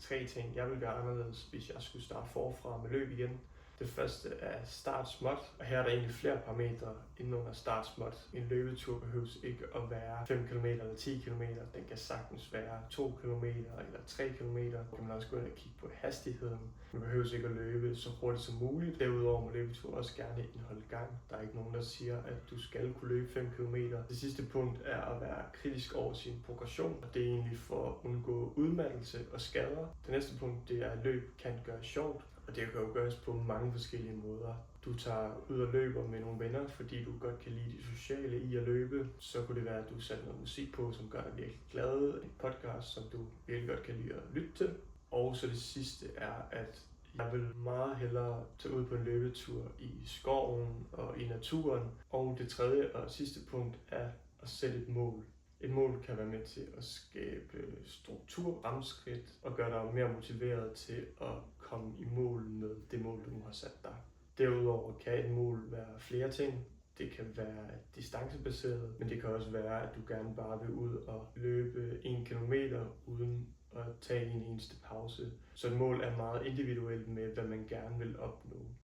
3 ting, jeg vil gøre anderledes, hvis jeg skulle starte forfra med løb igen. Det første er start småt, og her er der egentlig flere parametre inden under start småt. En løbetur behøves ikke at være 5 km eller 10 km. Den kan sagtens være 2 km eller 3 km. Du kan også gå ind og kigge på hastigheden. Man behøver ikke at løbe så hurtigt som muligt. Derudover må løbetur også gerne indeholde gang. Der er ikke nogen, der siger, at du skal kunne løbe 5 km. Det sidste punkt er at være kritisk over sin progression, og det er egentlig for at undgå udmattelse og skader. Det næste punkt, det er, at løb kan gøre sjovt. Og det kan jo gøres på mange forskellige måder. Du tager ud og løber med nogle venner, fordi du godt kan lide det sociale i at løbe. Så kunne det være, at du sætter noget musik på, som gør dig virkelig glad. En podcast, som du virkelig godt kan lide at lytte til. Og så det sidste er, at jeg vil meget hellere tage ud på en løbetur i skoven og i naturen. Og det tredje og sidste punkt er at sætte et mål. Et mål kan være med til at skabe struktur, fremskridt og gøre dig mere motiveret til at komme i mål med det mål, du nu har sat dig. Derudover kan et mål være flere ting. Det kan være distancebaseret, men det kan også være, at du gerne bare vil ud og løbe 1 kilometer uden at tage en eneste pause. Så et mål er meget individuelt med, hvad man gerne vil opnå.